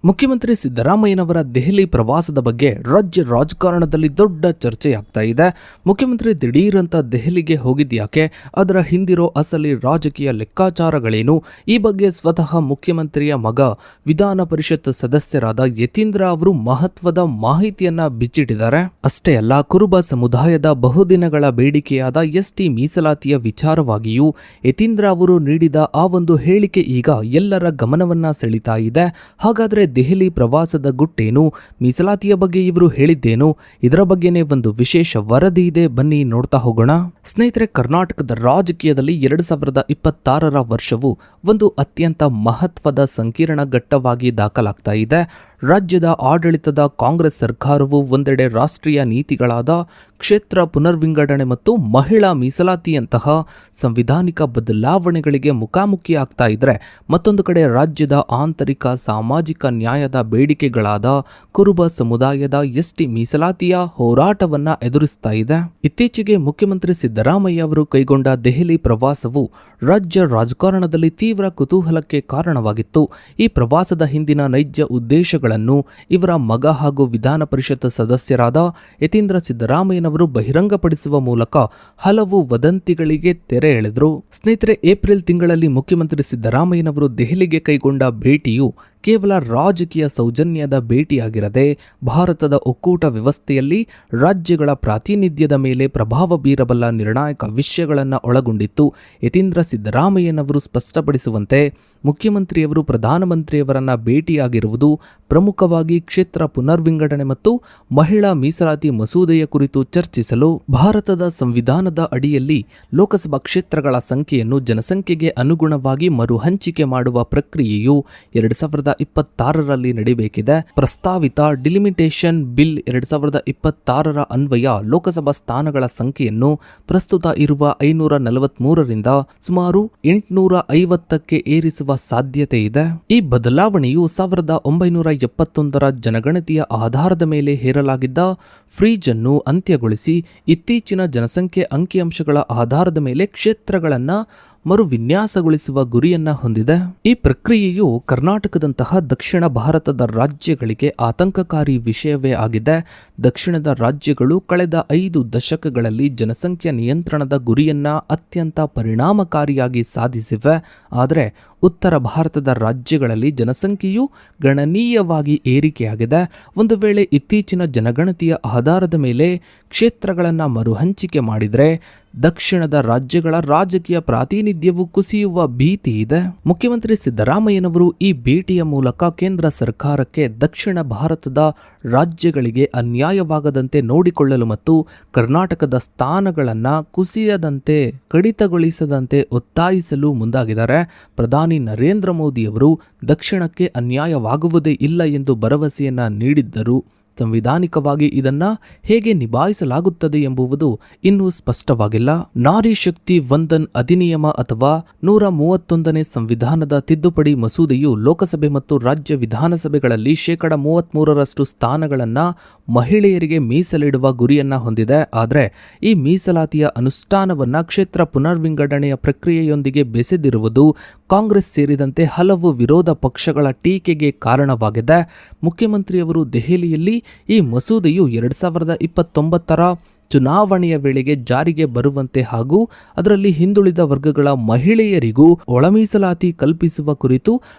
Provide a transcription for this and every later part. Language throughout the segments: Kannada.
ಮುಖ್ಯಮಂತ್ರಿ ಸಿದ್ದರಾಮಯ್ಯನವರ ದೆಹಲಿ ಪ್ರವಾಸದ ಬಗ್ಗೆ ರಾಜ್ಯ ರಾಜಕಾರಣದಲ್ಲಿ ದೊಡ್ಡ ಚರ್ಚೆಯಾಗ್ತಾ ಇದೆ. ಮುಖ್ಯಮಂತ್ರಿ ದಿಢೀರ್ ಅಂತ ದೆಹಲಿಗೆ ಹೋಗಿದ್ಯಾಕೆ, ಅದರ ಹಿಂದಿರೋ ಅಸಲಿ ರಾಜಕೀಯ ಲೆಕ್ಕಾಚಾರಗಳೇನು, ಈ ಬಗ್ಗೆ ಸ್ವತಃ ಮುಖ್ಯಮಂತ್ರಿಯ ಮಗ ವಿಧಾನ ಪರಿಷತ್ ಸದಸ್ಯರಾದ ಯತೀಂದ್ರ ಅವರು ಮಹತ್ವದ ಮಾಹಿತಿಯನ್ನ ಬಿಚ್ಚಿಟ್ಟಿದ್ದಾರೆ. ಅಷ್ಟೇ ಅಲ್ಲ, ಕುರುಬ ಸಮುದಾಯದ ಬಹುದಿನಗಳ ಬೇಡಿಕೆಯಾದ ಎಸ್ಟಿ ಮೀಸಲಾತಿಯ ವಿಚಾರವಾಗಿಯೂ ಯತೀಂದ್ರ ಅವರು ನೀಡಿದ ಆ ಒಂದು ಹೇಳಿಕೆ ಈಗ ಎಲ್ಲರ ಗಮನವನ್ನ ಸೆಳೀತಾ ಇದೆ. ಹಾಗಾದ್ರೆ ದೆಹಲಿ ಪ್ರವಾಸದ ಗುಟ್ಟೇನು, ಮೀಸಲಾತಿಯ ಬಗ್ಗೆ ಇವರು ಹೇಳಿದ್ದೇನು, ಇದರ ಬಗ್ಗೆನೇ ಒಂದು ವಿಶೇಷ ವರದಿ ಇದೆ, ಬನ್ನಿ ನೋಡ್ತಾ ಹೋಗೋಣ. ಸ್ನೇಹಿತರೆ, ಕರ್ನಾಟಕದ ರಾಜಕೀಯದಲ್ಲಿ 2026ರ ವರ್ಷವು ಒಂದು ಅತ್ಯಂತ ಮಹತ್ವದ ಸಂಕೀರ್ಣ ಘಟ್ಟವಾಗಿ ದಾಖಲಾಗ್ತಾ ಇದೆ. ರಾಜ್ಯದ ಆಡಳಿತದ ಕಾಂಗ್ರೆಸ್ ಸರ್ಕಾರವು ಒಂದೆಡೆ ರಾಷ್ಟ್ರೀಯ ನೀತಿಗಳಾದ ಕ್ಷೇತ್ರ ಪುನರ್ವಿಂಗಡಣೆ ಮತ್ತು ಮಹಿಳಾ ಮೀಸಲಾತಿಯಂತಹ ಸಂವಿಧಾನಿಕ ಬದಲಾವಣೆಗಳಿಗೆ ಮುಖಾಮುಖಿ ಆಗ್ತಾ ಇದ್ರೆ, ಮತ್ತೊಂದು ಕಡೆ ರಾಜ್ಯದ ಆಂತರಿಕ ಸಾಮಾಜಿಕ ನ್ಯಾಯದ ಬೇಡಿಕೆಗಳಾದ ಕುರುಬ ಸಮುದಾಯದ ಎಸ್ಟಿ ಮೀಸಲಾತಿಯ ಹೋರಾಟವನ್ನ ಎದುರಿಸ್ತಾ ಇದೆ. ಇತ್ತೀಚೆಗೆ ಮುಖ್ಯಮಂತ್ರಿ ಸಿದ್ದರಾಮಯ್ಯ ಅವರು ಕೈಗೊಂಡ ದೆಹಲಿ ಪ್ರವಾಸವು ರಾಜ್ಯ ರಾಜಕಾರಣದಲ್ಲಿ ತೀವ್ರ ಕುತೂಹಲಕ್ಕೆ ಕಾರಣವಾಗಿತ್ತು. ಈ ಪ್ರವಾಸದ ಹಿಂದಿನ ನೈಜ ಉದ್ದೇಶಗಳನ್ನು ಇವರ ಮಗ ಹಾಗೂ ವಿಧಾನ ಪರಿಷತ್ ಸದಸ್ಯರಾದ ಯತೀಂದ್ರ ಸಿದ್ದರಾಮಯ್ಯನವರು ಬಹಿರಂಗಪಡಿಸುವ ಮೂಲಕ ಹಲವು ವದಂತಿಗಳಿಗೆ ತೆರೆ ಎಳೆದರು. ಸ್ನೇಹಿತರೆ, ಏಪ್ರಿಲ್ ತಿಂಗಳಲ್ಲಿ ಮುಖ್ಯಮಂತ್ರಿ ಸಿದ್ದರಾಮಯ್ಯನವರು ದೆಹಲಿಗೆ ಕೈಗೊಂಡ ಭೇಟಿಯು ಕೇವಲ ರಾಜಕೀಯ ಸೌಜನ್ಯದ ಭೇಟಿಯಾಗಿರದೆ ಭಾರತದ ಒಕ್ಕೂಟ ವ್ಯವಸ್ಥೆಯಲ್ಲಿ ರಾಜ್ಯಗಳ ಪ್ರಾತಿನಿಧ್ಯದ ಮೇಲೆ ಪ್ರಭಾವ ಬೀರಬಲ್ಲ ನಿರ್ಣಾಯಕ ವಿಷಯಗಳನ್ನು ಒಳಗೊಂಡಿತ್ತು. ಯತೀಂದ್ರ ಸಿದ್ದರಾಮಯ್ಯನವರು ಸ್ಪಷ್ಟಪಡಿಸುವಂತೆ ಮುಖ್ಯಮಂತ್ರಿಯವರು ಪ್ರಧಾನಮಂತ್ರಿಯವರನ್ನ ಭೇಟಿಯಾಗಿರುವುದು ಪ್ರಮುಖವಾಗಿ ಕ್ಷೇತ್ರ ಪುನರ್ವಿಂಗಡಣೆ ಮತ್ತು ಮಹಿಳಾ ಮೀಸಲಾತಿ ಮಸೂದೆಯ ಕುರಿತು ಚರ್ಚಿಸಲು. ಭಾರತದ ಸಂವಿಧಾನದ ಅಡಿಯಲ್ಲಿ ಲೋಕಸಭಾ ಕ್ಷೇತ್ರಗಳ ಸಂಖ್ಯೆಯನ್ನು ಜನಸಂಖ್ಯೆಗೆ ಅನುಗುಣವಾಗಿ ಮರುಹಂಚಿಕೆ ಮಾಡುವ ಪ್ರಕ್ರಿಯೆಯು 2026ರಲ್ಲಿ ನಡೀಬೇಕಿದೆ. ಪ್ರಸ್ತಾವಿತ ಡಿಲಿಮಿಟೇಷನ್ ಬಿಲ್ 2026ರ ಅನ್ವಯ ಲೋಕಸಭಾ ಸ್ಥಾನಗಳ ಸಂಖ್ಯೆಯನ್ನು ಪ್ರಸ್ತುತ ಇರುವ 543ರಿಂದ ಸುಮಾರು 850ಕ್ಕೆ ಏರಿಸುವ ಸಾಧ್ಯತೆ ಇದೆ. ಈ ಬದಲಾವಣೆಯು 1971ರ ಜನಗಣತಿಯ ಆಧಾರದ ಮೇಲೆ ಹೇರಲಾಗಿದ್ದ ಫ್ರೀಜ್ ಅನ್ನು ಅಂತ್ಯಗೊಳಿಸಿ ಇತ್ತೀಚಿನ ಜನಸಂಖ್ಯೆ ಅಂಕಿಅಂಶಗಳ ಆಧಾರದ ಮೇಲೆ ಕ್ಷೇತ್ರಗಳನ್ನು ಮರು ವಿನ್ಯಾಸಗೊಳಿಸುವ ಗುರಿಯನ್ನ ಹೊಂದಿದೆ. ಈ ಪ್ರಕ್ರಿಯೆಯು ಕರ್ನಾಟಕದಂತಹ ದಕ್ಷಿಣ ಭಾರತದ ರಾಜ್ಯಗಳಿಗೆ ಆತಂಕಕಾರಿ ವಿಷಯವೇ ಆಗಿದೆ. ದಕ್ಷಿಣದ ರಾಜ್ಯಗಳು ಕಳೆದ 5 ದಶಕಗಳಲ್ಲಿ ಜನಸಂಖ್ಯಾ ನಿಯಂತ್ರಣದ ಗುರಿಯನ್ನ ಅತ್ಯಂತ ಪರಿಣಾಮಕಾರಿಯಾಗಿ ಸಾಧಿಸಿವೆ. ಆದರೆ ಉತ್ತರ ಭಾರತದ ರಾಜ್ಯಗಳಲ್ಲಿ ಜನಸಂಖ್ಯೆಯು ಗಣನೀಯವಾಗಿ ಏರಿಕೆಯಾಗಿದೆ. ಒಂದು ವೇಳೆ ಇತ್ತೀಚಿನ ಜನಗಣತಿಯ ಆಧಾರದ ಮೇಲೆ ಕ್ಷೇತ್ರಗಳನ್ನು ಮರುಹಂಚಿಕೆ ಮಾಡಿದರೆ ದಕ್ಷಿಣದ ರಾಜ್ಯಗಳ ರಾಜಕೀಯ ಪ್ರಾತಿನಿಧ್ಯವು ಕುಸಿಯುವ ಭೀತಿ ಇದೆ. ಮುಖ್ಯಮಂತ್ರಿ ಸಿದ್ದರಾಮಯ್ಯನವರು ಈ ಭೇಟಿಯ ಮೂಲಕ ಕೇಂದ್ರ ಸರ್ಕಾರಕ್ಕೆ ದಕ್ಷಿಣ ಭಾರತದ ರಾಜ್ಯಗಳಿಗೆ ಅನ್ಯಾಯವಾಗದಂತೆ ನೋಡಿಕೊಳ್ಳಲು ಮತ್ತು ಕರ್ನಾಟಕದ ಸ್ಥಾನಗಳನ್ನು ಕುಸಿಯದಂತೆ ಕಡಿತಗೊಳಿಸದಂತೆ ಒತ್ತಾಯಿಸಲು ಮುಂದಾಗಿದ್ದಾರೆ. ಪ್ರಧಾನಿ ನರೇಂದ್ರ ಮೋದಿಯವರು ದಕ್ಷಿಣಕ್ಕೆ ಅನ್ಯಾಯವಾಗುವುದೇ ಇಲ್ಲ ಎಂದು ಭರವಸೆಯನ್ನ ನೀಡಿದ್ದರು. ಸಂವಿಧಾನಿಕವಾಗಿ ಇದನ್ನ ಹೇಗೆ ನಿಭಾಯಿಸಲಾಗುತ್ತದೆ ಎಂಬುದು ಇನ್ನೂ ಸ್ಪಷ್ಟವಾಗಿಲ್ಲ. ನಾರಿ ಶಕ್ತಿ ವಂದನ್ ಅಧಿನಿಯಮ ಅಥವಾ 131ನೇ ಸಂವಿಧಾನದ ತಿದ್ದುಪಡಿ ಮಸೂದೆಯು ಲೋಕಸಭೆ ಮತ್ತು ರಾಜ್ಯ ವಿಧಾನಸಭೆಗಳಲ್ಲಿ 33% ಸ್ಥಾನಗಳನ್ನು ಮಹಿಳೆಯರಿಗೆ ಮೀಸಲಿಡುವ ಗುರಿಯನ್ನ ಹೊಂದಿದೆ. ಆದರೆ ಈ ಮೀಸಲಾತಿಯ ಅನುಷ್ಠಾನವನ್ನ ಕ್ಷೇತ್ರ ಪುನರ್ವಿಂಗಡಣೆಯ ಪ್ರಕ್ರಿಯೆಯೊಂದಿಗೆ ಬೆಸೆದಿರುವುದು ಕಾಂಗ್ರೆಸ್ ಸೇರಿದಂತೆ ಹಲವು ವಿರೋಧ ಪಕ್ಷಗಳ ಟೀಕೆಗೆ ಕಾರಣವಾಗಿದೆ. ಮುಖ್ಯಮಂತ್ರಿಯವರು ದೆಹಲಿಯಲ್ಲಿ ಈ ಮಸೂದೆಯು 2029ರ ಚುನಾವಣೆಯ ವೇಳೆಗೆ ಜಾರಿಗೆ ಬರುವಂತೆ ಹಾಗೂ ಅದರಲ್ಲಿ ಹಿಂದುಳಿದ ವರ್ಗಗಳ ಮಹಿಳೆಯರಿಗೂ ಒಳ ಮೀಸಲಾತಿ ಕಲ್ಪಿಸುವ ಕುರಿತು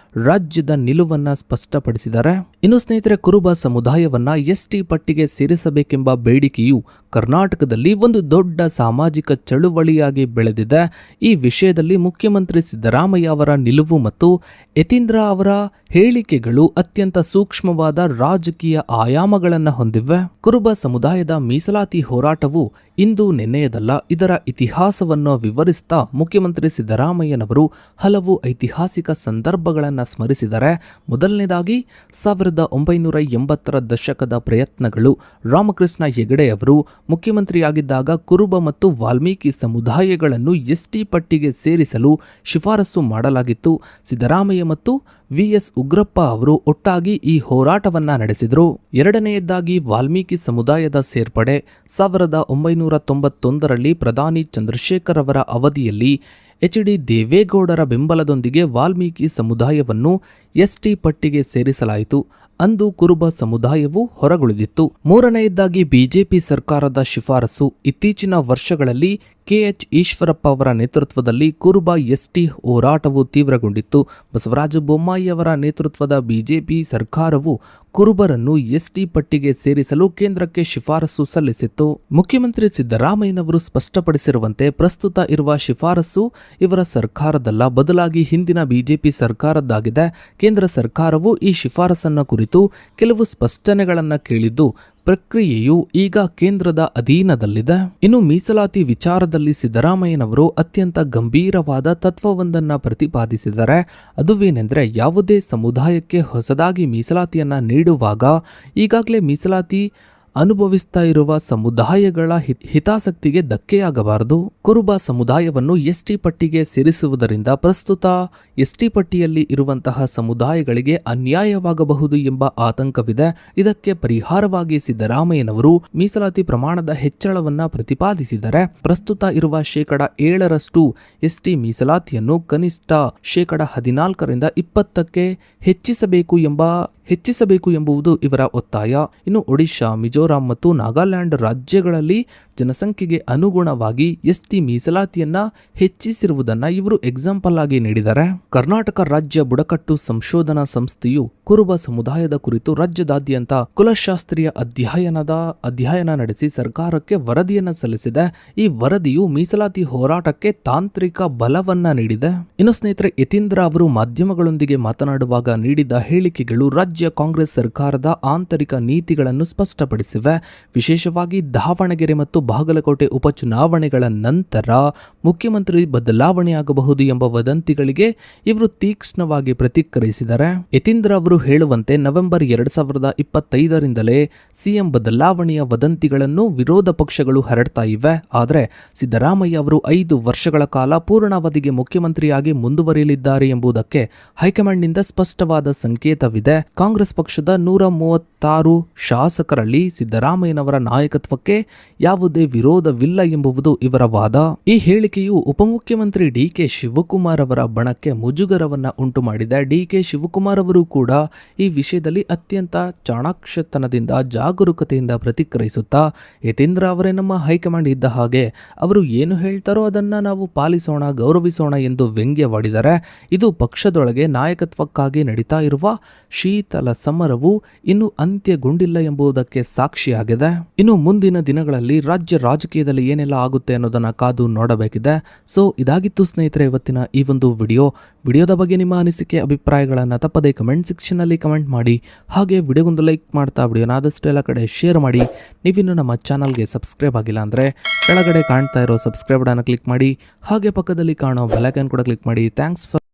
ರಾಜ್ಯದ ನಿಲುವನ್ನ ಸ್ಪಷ್ಟಪಡಿಸಿದ್ದಾರೆ. ಇನ್ನು ಸ್ನೇಹಿತರೆ, ಕುರುಬ ಸಮುದಾಯವನ್ನ ಎಸ್ಟಿ ಪಟ್ಟಿಗೆ ಸೇರಿಸಬೇಕೆಂಬ ಬೇಡಿಕೆಯು ಕರ್ನಾಟಕದಲ್ಲಿ ಒಂದು ದೊಡ್ಡ ಸಾಮಾಜಿಕ ಚಳುವಳಿಯಾಗಿ ಬೆಳೆದಿದೆ. ಈ ವಿಷಯದಲ್ಲಿ ಮುಖ್ಯಮಂತ್ರಿ ಸಿದ್ದರಾಮಯ್ಯ ಅವರ ನಿಲುವು ಮತ್ತು ಯತೀಂದ್ರ ಅವರ ಹೇಳಿಕೆಗಳು ಅತ್ಯಂತ ಸೂಕ್ಷ್ಮವಾದ ರಾಜಕೀಯ ಆಯಾಮಗಳನ್ನು ಹೊಂದಿವೆ. ಕುರುಬ ಸಮುದಾಯದ ಮೀಸಲಾತಿ ಹೋರಾಟವು ಇಂದು ನೆನ್ನೆಯದಲ್ಲ. ಇದರ ಇತಿಹಾಸವನ್ನು ವಿವರಿಸ್ತಾ ಮುಖ್ಯಮಂತ್ರಿ ಸಿದ್ದರಾಮಯ್ಯನವರು ಹಲವು ಐತಿಹಾಸಿಕ ಸಂದರ್ಭಗಳನ್ನು ಸ್ಮರಿಸಿದ್ದಾರೆ. ಮೊದಲನೇದಾಗಿ 1980ರ ದಶಕದ ಪ್ರಯತ್ನಗಳು. ರಾಮಕೃಷ್ಣ ಹೆಗಡೆ ಅವರು ಮುಖ್ಯಮಂತ್ರಿಯಾಗಿದ್ದಾಗ ಕುರುಬ ಮತ್ತು ವಾಲ್ಮೀಕಿ ಸಮುದಾಯಗಳನ್ನು ಎಸ್ಟಿ ಪಟ್ಟಿಗೆ ಸೇರಿಸಲು ಶಿಫಾರಸು ಮಾಡಲಾಗಿತ್ತು. ಸಿದ್ದರಾಮಯ್ಯ ಮತ್ತು ವಿ.ಎಸ್. ಉಗ್ರಪ್ಪ ಅವರು ಒಟ್ಟಾಗಿ ಈ ಹೋರಾಟವನ್ನ ನಡೆಸಿದರು. ಎರಡನೆಯದಾಗಿ ವಾಲ್ಮೀಕಿ ಸಮುದಾಯದ ಸೇರ್ಪಡೆ. 1991ರಲ್ಲಿ ಪ್ರಧಾನಿ ಚಂದ್ರಶೇಖರ್ ಅವರ ಅವಧಿಯಲ್ಲಿ ಎಚ್.ಡಿ. ದೇವೇಗೌಡರ ಬೆಂಬಲದೊಂದಿಗೆ ವಾಲ್ಮೀಕಿ ಸಮುದಾಯವನ್ನು ಎಸ್ಟಿ ಪಟ್ಟಿಗೆ ಸೇರಿಸಲಾಯಿತು. ಅಂದು ಕುರುಬ ಸಮುದಾಯವು ಹೊರಗುಳಿದಿತ್ತು. ಮೂರನೆಯದಾಗಿ ಬಿಜೆಪಿ ಸರ್ಕಾರದ ಶಿಫಾರಸು. ಇತ್ತೀಚಿನ ವರ್ಷಗಳಲ್ಲಿ ಕೆಎಚ್ ಈಶ್ವರಪ್ಪ ಅವರ ನೇತೃತ್ವದಲ್ಲಿ ಕುರುಬ ಎಸ್ಟಿ ಹೋರಾಟವು ತೀವ್ರಗೊಂಡಿತ್ತು. ಬಸವರಾಜ ಬೊಮ್ಮಾಯಿ ಅವರ ನೇತೃತ್ವದ ಬಿಜೆಪಿ ಸರ್ಕಾರವು ಕುರುಬರನ್ನು ಎಸ್ಟಿ ಪಟ್ಟಿಗೆ ಸೇರಿಸಲು ಕೇಂದ್ರಕ್ಕೆ ಶಿಫಾರಸು ಸಲ್ಲಿಸಿತ್ತು. ಮುಖ್ಯಮಂತ್ರಿ ಸಿದ್ದರಾಮಯ್ಯನವರು ಸ್ಪಷ್ಟಪಡಿಸಿರುವಂತೆ ಪ್ರಸ್ತುತ ಇರುವ ಶಿಫಾರಸು ಇವರ ಸರ್ಕಾರದಲ್ಲ, ಬದಲಾಗಿ ಹಿಂದಿನ ಬಿಜೆಪಿ ಸರ್ಕಾರದ್ದಾಗಿದೆ. ಕೇಂದ್ರ ಸರ್ಕಾರವು ಈ ಶಿಫಾರಸನ್ನ ಕುರಿತು ಕೆಲವು ಸ್ಪಷ್ಟನೆಗಳನ್ನು ಕೇಳಿದ್ದು ಪ್ರಕ್ರಿಯೆಯು ಈಗ ಕೇಂದ್ರದ ಅಧೀನದಲ್ಲಿದೆ. ಇನ್ನು ಮೀಸಲಾತಿ ವಿಚಾರದಲ್ಲಿ ಸಿದ್ದರಾಮಯ್ಯನವರು ಅತ್ಯಂತ ಗಂಭೀರವಾದ ತತ್ವವೊಂದನ್ನು ಪ್ರತಿಪಾದಿಸಿದ್ದಾರೆ. ಅದುವೇನೆಂದರೆ, ಯಾವುದೇ ಸಮುದಾಯಕ್ಕೆ ಹೊಸದಾಗಿ ಮೀಸಲಾತಿಯನ್ನ ನೀಡುವಾಗ ಈಗಾಗಲೇ ಮೀಸಲಾತಿ ಅನುಭವಿಸ್ತಾ ಇರುವ ಸಮುದಾಯಗಳ ಹಿತಾಸಕ್ತಿಗೆ ಧಕ್ಕೆಯಾಗಬಾರದು. ಕುರುಬ ಸಮುದಾಯವನ್ನು ಎಸ್ಟಿ ಪಟ್ಟಿಗೆ ಸೇರಿಸುವುದರಿಂದ ಪ್ರಸ್ತುತ ಎಸ್ಟಿ ಪಟ್ಟಿಯಲ್ಲಿ ಇರುವಂತಹ ಸಮುದಾಯಗಳಿಗೆ ಅನ್ಯಾಯವಾಗಬಹುದು ಎಂಬ ಆತಂಕವಿದೆ. ಇದಕ್ಕೆ ಪರಿಹಾರವಾಗಿ ಸಿದ್ದರಾಮಯ್ಯನವರು ಮೀಸಲಾತಿ ಪ್ರಮಾಣದ ಹೆಚ್ಚಳವನ್ನ ಪ್ರತಿಪಾದಿಸಿದರೆ ಪ್ರಸ್ತುತ ಇರುವ 7% ಎಸ್ಟಿ ಮೀಸಲಾತಿಯನ್ನು ಕನಿಷ್ಠ 14% 20% ಹೆಚ್ಚಿಸಬೇಕು ಎಂಬುದು ಇವರ ಒತ್ತಾಯ. ಇನ್ನು ಒಡಿಶಾ, ಮಿಜೋರಾಂ ಮತ್ತು ನಾಗಾಲ್ಯಾಂಡ್ ರಾಜ್ಯಗಳಲ್ಲಿ ಜನಸಂಖ್ಯೆಗೆ ಅನುಗುಣವಾಗಿ ಎಸ್ಟಿ ಮೀಸಲಾತಿಯನ್ನ ಹೆಚ್ಚಿಸಿರುವುದನ್ನ ಇವರು ಎಕ್ಸಾಂಪಲ್ ಆಗಿ ನೀಡಿದ್ದಾರೆ. ಕರ್ನಾಟಕ ರಾಜ್ಯ ಬುಡಕಟ್ಟು ಸಂಶೋಧನಾ ಸಂಸ್ಥೆಯು ಕುರುಬ ಸಮುದಾಯದ ಕುರಿತು ರಾಜ್ಯದಾದ್ಯಂತ ಕುಲಶಾಸ್ತ್ರೀಯ ಅಧ್ಯಯನ ನಡೆಸಿ ಸರ್ಕಾರಕ್ಕೆ ವರದಿಯನ್ನ ಸಲ್ಲಿಸಿದೆ. ಈ ವರದಿಯು ಮೀಸಲಾತಿ ಹೋರಾಟಕ್ಕೆ ತಾಂತ್ರಿಕ ಬಲವನ್ನ ನೀಡಿದೆ. ಇನ್ನು ಸ್ನೇಹಿತರೆ, ಯತೀಂದ್ರ ಅವರು ಮಾಧ್ಯಮಗಳೊಂದಿಗೆ ಮಾತನಾಡುವಾಗ ನೀಡಿದ ಹೇಳಿಕೆಗಳು ರಾಜ್ಯ ಕಾಂಗ್ರೆಸ್ ಸರ್ಕಾರದ ಆಂತರಿಕ ನೀತಿಗಳನ್ನು ಸ್ಪಷ್ಟಪಡಿಸಿವೆ. ವಿಶೇಷವಾಗಿ ದಾವಣಗೆರೆ ಮತ್ತು ಬಾಗಲಕೋಟೆ ಉಪಚುನಾವಣೆಗಳ ನಂತರ ಮುಖ್ಯಮಂತ್ರಿ ಬದಲಾವಣೆಯಾಗಬಹುದು ಎಂಬ ವದಂತಿಗಳಿಗೆ ಇವರು ತೀಕ್ಷ್ಣವಾಗಿ ಪ್ರತಿಕ್ರಿಯಿಸಿದ್ದಾರೆ. ಯತೀಂದ್ರ ಅವರು ಹೇಳುವಂತೆ ನವೆಂಬರ್ 2025ರಿಂದಲೇ ಸಿಎಂ ಬದಲಾವಣೆಯ ವದಂತಿಗಳನ್ನು ವಿರೋಧ ಪಕ್ಷಗಳು ಹರಡ್ತಾ ಇವೆ. ಆದರೆ ಸಿದ್ದರಾಮಯ್ಯ ಅವರು 5 ವರ್ಷಗಳ ಕಾಲ ಪೂರ್ಣಾವಧಿಗೆ ಮುಖ್ಯಮಂತ್ರಿಯಾಗಿ ಮುಂದುವರಿಯಲಿದ್ದಾರೆ ಎಂಬುದಕ್ಕೆ ಹೈಕಮಾಂಡ್ನಿಂದ ಸ್ಪಷ್ಟವಾದ ಸಂಕೇತವಿದೆ. ಕಾಂಗ್ರೆಸ್ ಪಕ್ಷದ 136 ಶಾಸಕರಲ್ಲಿ ಸಿದ್ದರಾಮಯ್ಯನವರ ನಾಯಕತ್ವಕ್ಕೆ ಯಾವುದೇ ವಿರೋಧವಿಲ್ಲ ಎಂಬುದು ಇವರ ವಾದ. ಈ ಹೇಳಿಕೆಯು ಉಪಮುಖ್ಯಮಂತ್ರಿ ಡಿಕೆ ಶಿವಕುಮಾರ್ ಅವರ ಬಣಕ್ಕೆ ಮುಜುಗರವನ್ನ ಉಂಟು ಮಾಡಿದೆ. ಡಿಕೆ ಶಿವಕುಮಾರ್ ಅವರು ಕೂಡ ಈ ವಿಷಯದಲ್ಲಿ ಅತ್ಯಂತ ಚಾಣಾಕ್ಷತನದಿಂದ ಜಾಗರೂಕತೆಯಿಂದ ಪ್ರತಿಕ್ರಿಯಿಸುತ್ತಾ, ಯತೀಂದ್ರ ಅವರೇ ನಮ್ಮ ಹೈಕಮಾಂಡ್ ಇದ್ದ ಹಾಗೆ, ಅವರು ಏನು ಹೇಳ್ತಾರೋ ಅದನ್ನ ನಾವು ಪಾಲಿಸೋಣ, ಗೌರವಿಸೋಣ ಎಂದು ವ್ಯಂಗ್ಯವಾಡಿದ್ದಾರೆ. ಇದು ಪಕ್ಷದೊಳಗೆ ನಾಯಕತ್ವಕ್ಕಾಗಿ ನಡೀತಾ ಇರುವ ಶೀತಲ ಸಮರವು ಇನ್ನೂ ಅಂತ್ಯಗೊಂಡಿಲ್ಲ ಎಂಬುದಕ್ಕೆ ಸಾಕ್ಷಿಯಾಗಿದೆ. ಇನ್ನು ಮುಂದಿನ ದಿನಗಳಲ್ಲಿ ರಾಜ್ಯ ರಾಜಕೀಯದಲ್ಲಿ ಏನೆಲ್ಲ ಆಗುತ್ತೆ ಅನ್ನೋದನ್ನ ಕಾದು ನೋಡಬೇಕಿದೆ. ಸೊ ಇದಾಗಿತ್ತು ಸ್ನೇಹಿತರೆ ಇವತ್ತಿನ ಈ ಒಂದು ವಿಡಿಯೋದ ಬಗ್ಗೆ ನಿಮ್ಮ ಅನಿಸಿಕೆ ಅಭಿಪ್ರಾಯಗಳನ್ನು ತಪ್ಪದೇ ಕಮೆಂಟ್ ಸೆಕ್ಷನ್ ಅಲ್ಲಿ ಕಮೆಂಟ್ ಮಾಡಿ. ಹಾಗೆ ವಿಡಿಯೋಗೊಂದು ಲೈಕ್ ಮಾಡ್ತಾ ವಿಡಿಯೋನ ಆದಷ್ಟು ಎಲ್ಲ ಕಡೆ ಶೇರ್ ಮಾಡಿ. ನೀವಿನ್ನು ನಮ್ಮ ಚಾನಲ್ಗೆ ಸಬ್ಸ್ಕ್ರೈಬ್ ಆಗಿಲ್ಲ ಅಂದ್ರೆ ಕೆಳಗಡೆ ಕಾಣ್ತಾ ಇರೋ ಸಬ್ಸ್ಕ್ರೈಬ್ ಬಟನ್ ಕ್ಲಿಕ್ ಮಾಡಿ. ಹಾಗೆ ಪಕ್ಕದಲ್ಲಿ ಕಾಣೋ ಬೆಲ್ ಐಕಾನ್ ಕೂಡ ಕ್ಲಿಕ್ ಮಾಡಿ. Thanks for